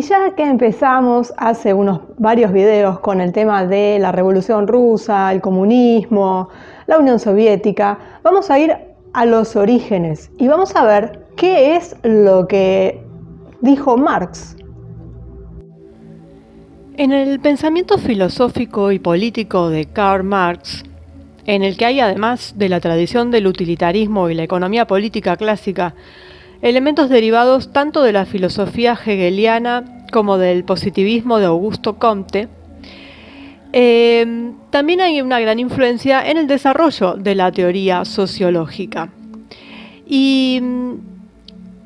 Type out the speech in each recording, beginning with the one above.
ya que empezamos hace varios videos con el tema de la Revolución Rusa, el comunismo, la Unión Soviética, vamos a ir a los orígenes y vamos a ver qué es lo que dijo Marx. En el pensamiento filosófico y político de Karl Marx, en el que hay, además de la tradición del utilitarismo y la economía política clásica, elementos derivados tanto de la filosofía hegeliana como del positivismo de Augusto Comte, también hay una gran influencia en el desarrollo de la teoría sociológica. Y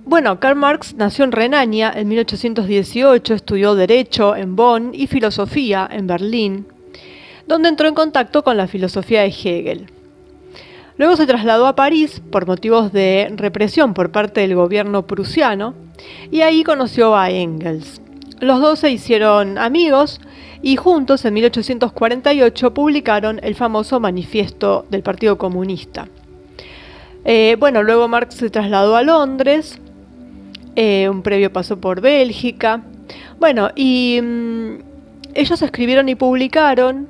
bueno, Karl Marx nació en Renania en 1818, estudió Derecho en Bonn y Filosofía en Berlín, donde entró en contacto con la filosofía de Hegel. Luego se trasladó a París por motivos de represión por parte del gobierno prusiano y ahí conoció a Engels. Los dos se hicieron amigos y juntos en 1848 publicaron el famoso Manifiesto del Partido Comunista. Luego Marx se trasladó a Londres, un previo paso por Bélgica. Ellos escribieron y publicaron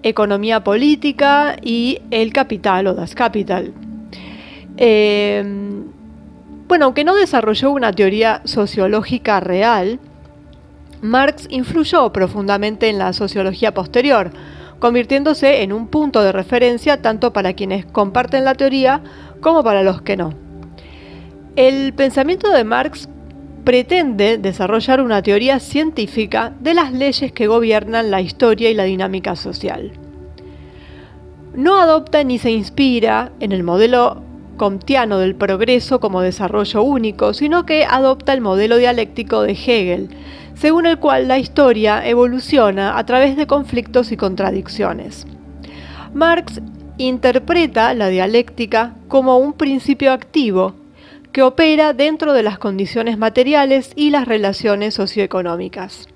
Economía Política y El Capital o Das Kapital. Aunque no desarrolló una teoría sociológica real, Marx influyó profundamente en la sociología posterior, convirtiéndose en un punto de referencia tanto para quienes comparten la teoría como para los que no. El pensamiento de Marx pretende desarrollar una teoría científica de las leyes que gobiernan la historia y la dinámica social. No adopta ni se inspira en el modelo comtiano del progreso como desarrollo único, sino que adopta el modelo dialéctico de Hegel, según el cual la historia evoluciona a través de conflictos y contradicciones. Marx interpreta la dialéctica como un principio activo que opera dentro de las condiciones materiales y las relaciones socioeconómicas.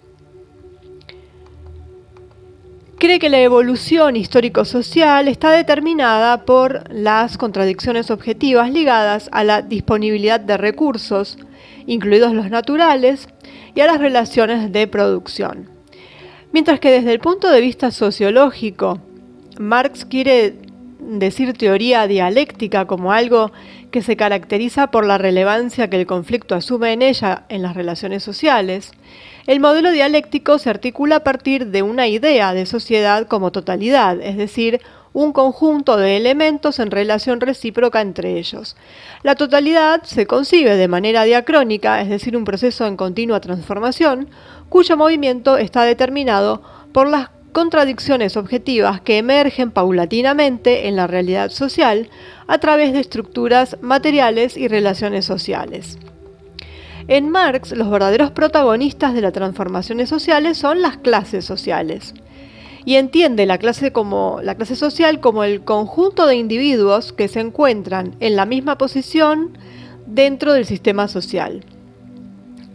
Cree que la evolución histórico-social está determinada por las contradicciones objetivas ligadas a la disponibilidad de recursos, incluidos los naturales, y a las relaciones de producción. Mientras que desde el punto de vista sociológico, Marx quiere decir teoría dialéctica como algo que se caracteriza por la relevancia que el conflicto asume en ella en las relaciones sociales, el modelo dialéctico se articula a partir de una idea de sociedad como totalidad, es decir, un conjunto de elementos en relación recíproca entre ellos. La totalidad se concibe de manera diacrónica, es decir, un proceso en continua transformación, cuyo movimiento está determinado por las contradicciones objetivas que emergen paulatinamente en la realidad social a través de estructuras materiales y relaciones sociales. En Marx, los verdaderos protagonistas de las transformaciones sociales son las clases sociales, y entiende la clase social como el conjunto de individuos que se encuentran en la misma posición dentro del sistema social.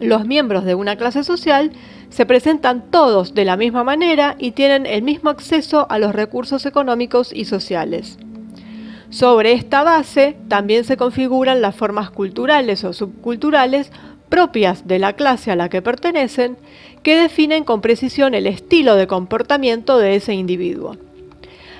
Los miembros de una clase social se presentan todos de la misma manera y tienen el mismo acceso a los recursos económicos y sociales. Sobre esta base también se configuran las formas culturales o subculturales propias de la clase a la que pertenecen, que definen con precisión el estilo de comportamiento de ese individuo.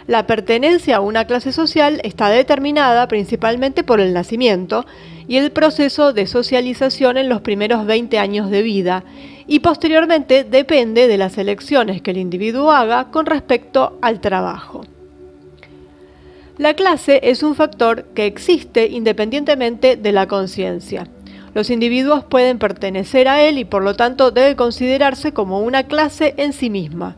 La pertenencia a una clase social está determinada principalmente por el nacimiento y el proceso de socialización en los primeros 20 años de vida, y posteriormente depende de las elecciones que el individuo haga con respecto al trabajo. La clase es un factor que existe independientemente de la conciencia. Los individuos pueden pertenecer a él y por lo tanto debe considerarse como una clase en sí misma.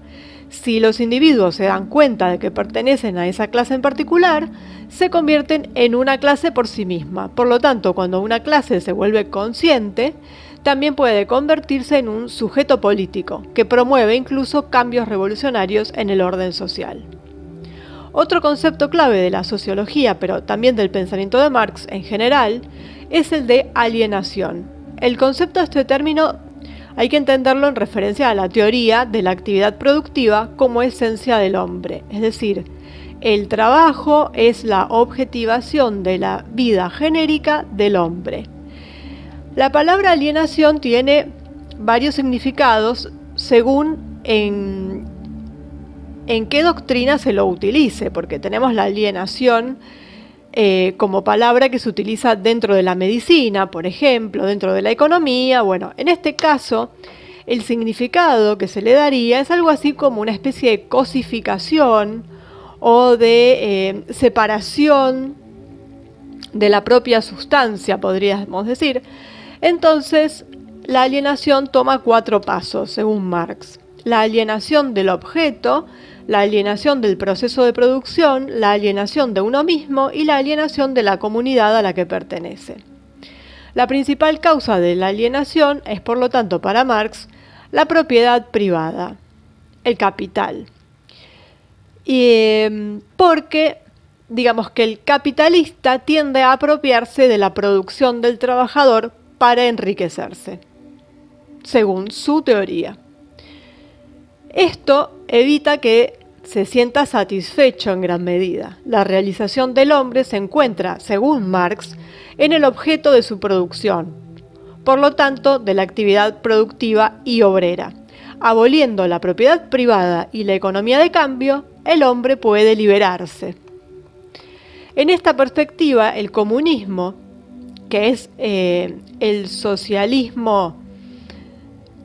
Si los individuos se dan cuenta de que pertenecen a esa clase en particular, se convierten en una clase por sí misma. Por lo tanto, cuando una clase se vuelve consciente, también puede convertirse en un sujeto político, que promueve incluso cambios revolucionarios en el orden social. Otro concepto clave de la sociología, pero también del pensamiento de Marx en general, es el de alienación. El concepto de este término hay que entenderlo en referencia a la teoría de la actividad productiva como esencia del hombre, es decir, el trabajo es la objetivación de la vida genérica del hombre. La palabra alienación tiene varios significados según en qué doctrina se lo utilice, porque tenemos la alienación como palabra que se utiliza dentro de la medicina, por ejemplo, dentro de la economía. Bueno, en este caso, el significado que se le daría es algo así como una especie de cosificación o de separación de la propia sustancia, podríamos decir. Entonces, la alienación toma 4 pasos, según Marx. La alienación del objeto, la alienación del proceso de producción, la alienación de uno mismo y la alienación de la comunidad a la que pertenece. La principal causa de la alienación es, por lo tanto, para Marx, la propiedad privada, el capital. Porque, digamos que el capitalista tiende a apropiarse de la producción del trabajador para enriquecerse, según su teoría. Esto evita que se sienta satisfecho en gran medida. La realización del hombre se encuentra, según Marx, en el objeto de su producción, por lo tanto, de la actividad productiva y obrera. Aboliendo la propiedad privada y la economía de cambio, el hombre puede liberarse. En esta perspectiva, el comunismo, que es el socialismo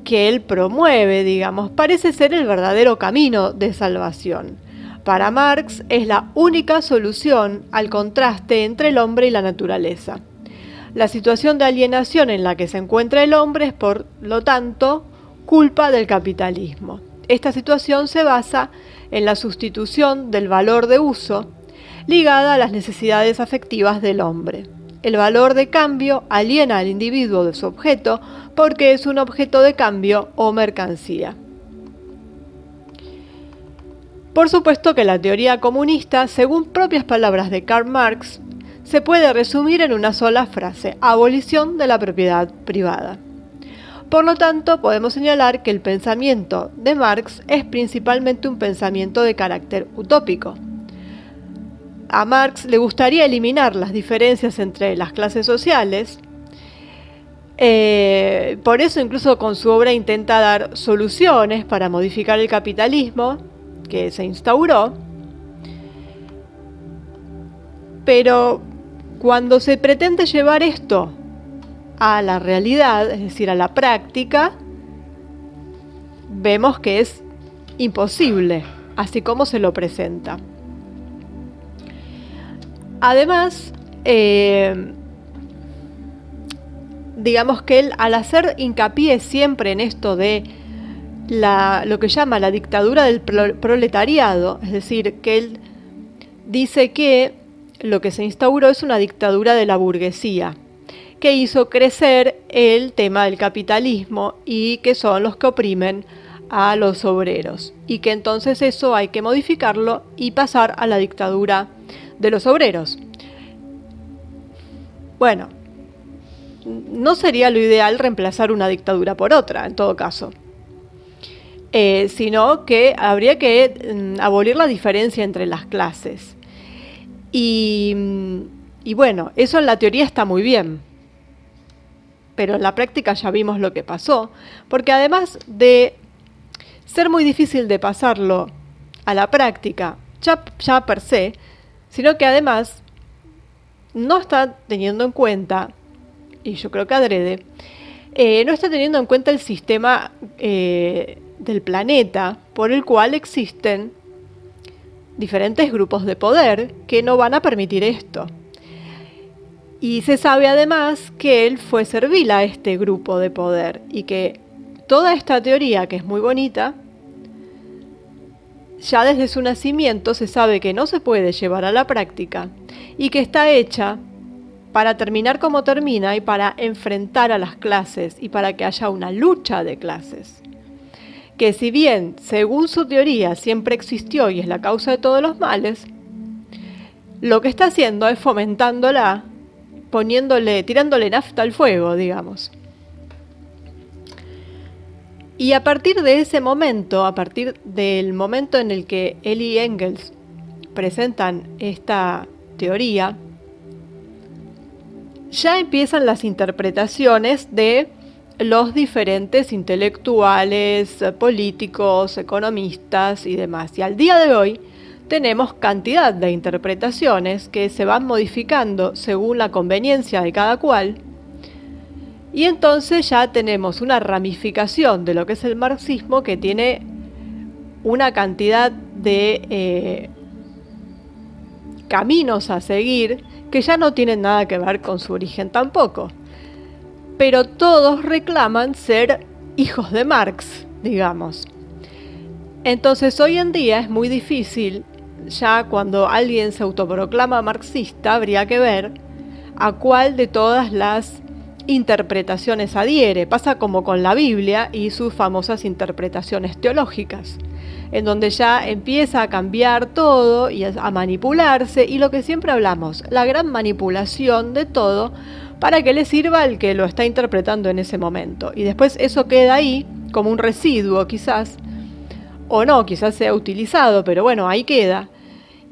que él promueve, digamos, parece ser el verdadero camino de salvación. Para Marx es la única solución al contraste entre el hombre y la naturaleza. La situación de alienación en la que se encuentra el hombre es, por lo tanto, culpa del capitalismo. Esta situación se basa en la sustitución del valor de uso ligada a las necesidades afectivas del hombre. El valor de cambio aliena al individuo de su objeto porque es un objeto de cambio o mercancía. Por supuesto que la teoría comunista, según propias palabras de Karl Marx, se puede resumir en una sola frase: abolición de la propiedad privada. Por lo tanto, podemos señalar que el pensamiento de Marx es principalmente un pensamiento de carácter utópico. A Marx le gustaría eliminar las diferencias entre las clases sociales. Por eso incluso con su obra intenta dar soluciones para modificar el capitalismo que se instauró. Pero cuando se pretende llevar esto a la realidad, es decir, a la práctica, vemos que es imposible, así como se lo presenta. Además, digamos que él, al hacer hincapié siempre en esto de lo que llama la dictadura del proletariado, es decir, que él dice que lo que se instauró es una dictadura de la burguesía, que hizo crecer el tema del capitalismo y que son los que oprimen a los obreros, y que entonces eso hay que modificarlo y pasar a la dictadura de los obreros. Bueno, no sería lo ideal reemplazar una dictadura por otra, en todo caso, sino que habría que abolir la diferencia entre las clases. Y bueno, eso en la teoría está muy bien, pero en la práctica ya vimos lo que pasó, porque además de ser muy difícil de pasarlo a la práctica, ya per se, sino que además no está teniendo en cuenta, y yo creo que adrede, no está teniendo en cuenta el sistema del planeta por el cual existen diferentes grupos de poder que no van a permitir esto. Y se sabe además que él fue servil a este grupo de poder y que toda esta teoría, que es muy bonita, ya desde su nacimiento se sabe que no se puede llevar a la práctica y que está hecha para terminar como termina y para enfrentar a las clases y para que haya una lucha de clases. Que si bien, según su teoría, siempre existió y es la causa de todos los males, lo que está haciendo es fomentándola, tirándole nafta al fuego, digamos. Y a partir de ese momento, a partir del momento en el que él y Engels presentan esta teoría, ya empiezan las interpretaciones de los diferentes intelectuales, políticos, economistas y demás. Y al día de hoy tenemos cantidad de interpretaciones que se van modificando según la conveniencia de cada cual. Y entonces ya tenemos una ramificación de lo que es el marxismo que tiene una cantidad de caminos a seguir que ya no tienen nada que ver con su origen tampoco. Pero todos reclaman ser hijos de Marx, digamos. Entonces hoy en día es muy difícil, ya cuando alguien se autoproclama marxista, habría que ver a cuál de todas las interpretaciones adhiere. Pasa como con la Biblia y sus famosas interpretaciones teológicas, en donde ya empieza a cambiar todo y a manipularse, y lo que siempre hablamos, la gran manipulación de todo para que le sirva al que lo está interpretando en ese momento. Y después eso queda ahí como un residuo quizás, o no, quizás sea utilizado, pero bueno, ahí queda.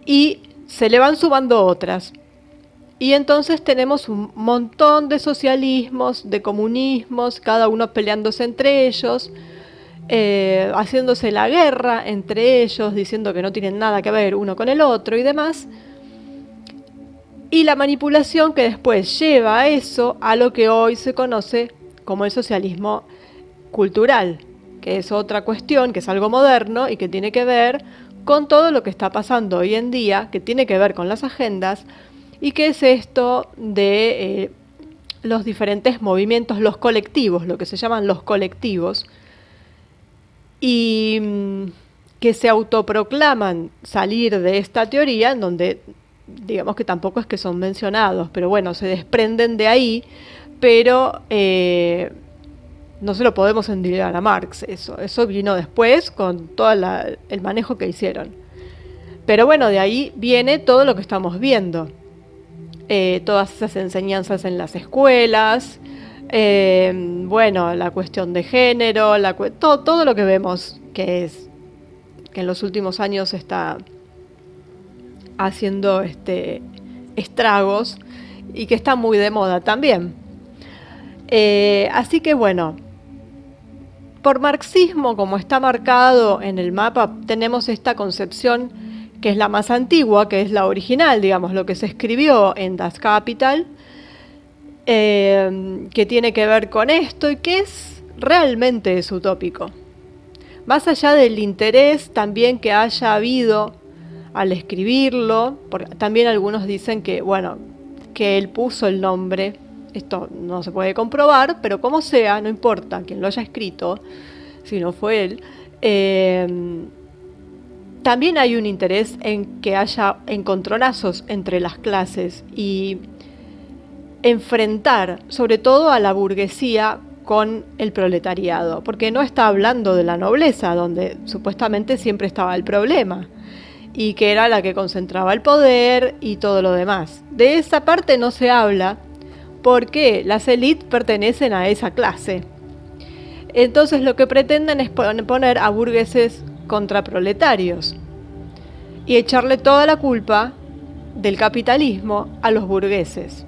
Y se le van sumando otras. Y entonces tenemos un montón de socialismos, de comunismos, cada uno peleándose entre ellos, haciéndose la guerra entre ellos, diciendo que no tienen nada que ver uno con el otro y demás. Y la manipulación que después lleva a eso, a lo que hoy se conoce como el socialismo cultural, que es otra cuestión, que es algo moderno y que tiene que ver con todo lo que está pasando hoy en día, que tiene que ver con las agendas, y que es esto de los diferentes movimientos, los colectivos, lo que se llaman los colectivos, y que se autoproclaman salir de esta teoría, en donde digamos que tampoco es que son mencionados, pero bueno, se desprenden de ahí, pero no se lo podemos endilgar a Marx, eso vino después con todo el manejo que hicieron. Pero bueno, de ahí viene todo lo que estamos viendo, todas esas enseñanzas en las escuelas, bueno, la cuestión de género, todo lo que vemos que en los últimos años está haciendo estragos y que está muy de moda también. Así que bueno, por marxismo, como está marcado en el mapa, tenemos esta concepción que es la más antigua, que es la original, digamos, lo que se escribió en Das Kapital, que tiene que ver con esto y que realmente es utópico. Más allá del interés también que haya habido al escribirlo, porque también algunos dicen que, bueno, que él puso el nombre, esto no se puede comprobar, pero como sea, no importa quién lo haya escrito, si no fue él, también hay un interés en que haya encontronazos entre las clases y enfrentar, sobre todo a la burguesía con el proletariado, porque no está hablando de la nobleza, donde supuestamente siempre estaba el problema, y que era la que concentraba el poder y todo lo demás. De esa parte no se habla porque las élites pertenecen a esa clase. Entonces lo que pretenden es poner a burgueses contra proletarios y echarle toda la culpa del capitalismo a los burgueses.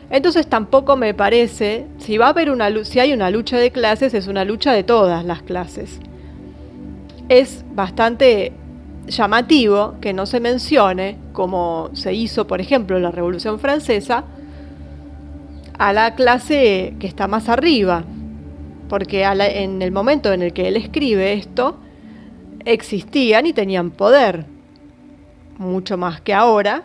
Entonces tampoco me parece, si hay una lucha de clases, es una lucha de todas las clases. Es bastante llamativo que no se mencione, como se hizo, por ejemplo, en la Revolución Francesa, a la clase que está más arriba, porque en el momento en el que él escribe esto, existían y tenían poder, mucho más que ahora.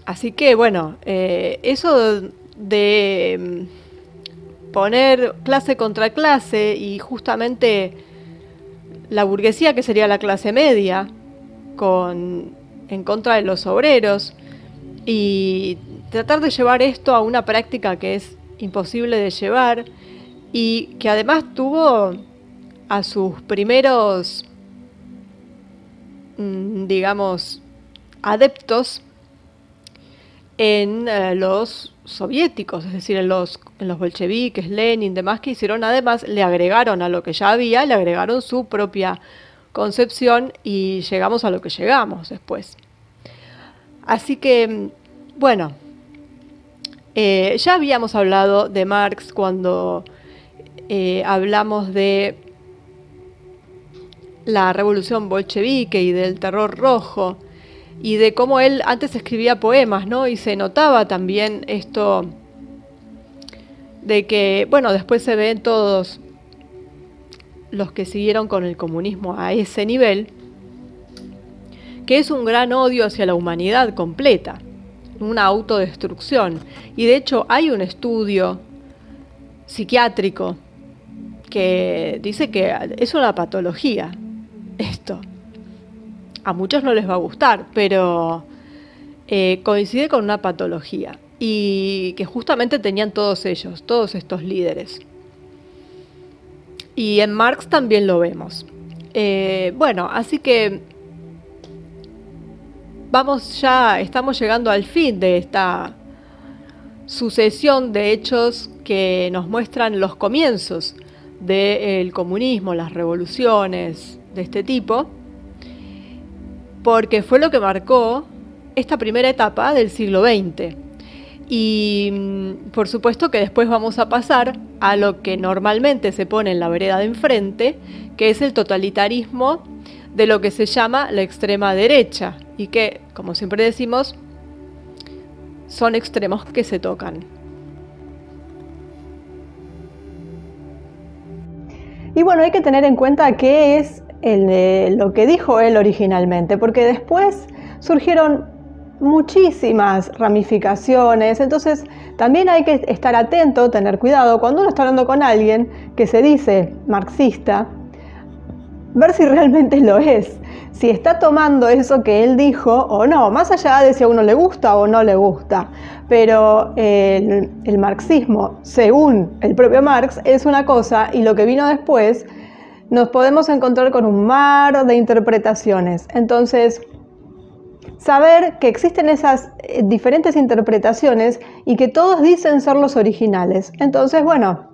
Así que, bueno, eso de poner clase contra clase y justamente la burguesía, que sería la clase media, en contra de los obreros, y tratar de llevar esto a una práctica que es imposible de llevar y que además tuvo a sus primeros, digamos, adeptos en los soviéticos, es decir, en los bolcheviques, Lenin, demás, que hicieron, además le agregaron a lo que ya había, le agregaron su propia concepción y llegamos a lo que llegamos después. Así que, bueno, Ya habíamos hablado de Marx cuando hablamos de la revolución bolchevique y del terror rojo, y de cómo él antes escribía poemas, ¿no? Y se notaba también esto de que, bueno, después se ven todos los que siguieron con el comunismo a ese nivel, que es un gran odio hacia la humanidad completa, una autodestrucción. Y de hecho hay un estudio psiquiátrico que dice que es una patología esto. A muchos no les va a gustar, pero coincide con una patología, y que justamente tenían todos ellos, todos estos líderes. Y en Marx también lo vemos. Bueno, así que estamos llegando al fin de esta sucesión de hechos que nos muestran los comienzos del comunismo, las revoluciones de este tipo, porque fue lo que marcó esta primera etapa del siglo XX. Y por supuesto que después vamos a pasar a lo que normalmente se pone en la vereda de enfrente, que es el totalitarismo de lo que se llama la extrema derecha, y que, como siempre decimos, son extremos que se tocan. Y bueno, hay que tener en cuenta qué es lo que dijo él originalmente, porque después surgieron muchísimas ramificaciones, entonces también hay que estar atento, tener cuidado cuando uno está hablando con alguien que se dice marxista, ver si realmente lo es, si está tomando eso que él dijo o no, más allá de si a uno le gusta o no le gusta. Pero el marxismo, según el propio Marx, es una cosa, y lo que vino después nos podemos encontrar con un mar de interpretaciones. Entonces, saber que existen esas diferentes interpretaciones y que todos dicen ser los originales. Entonces, bueno,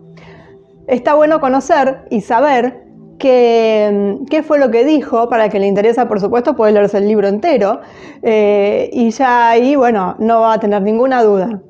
está bueno conocer y saber qué fue lo que dijo. Para que le interesa, por supuesto, puede leerse el libro entero, y ya ahí, bueno, no va a tener ninguna duda.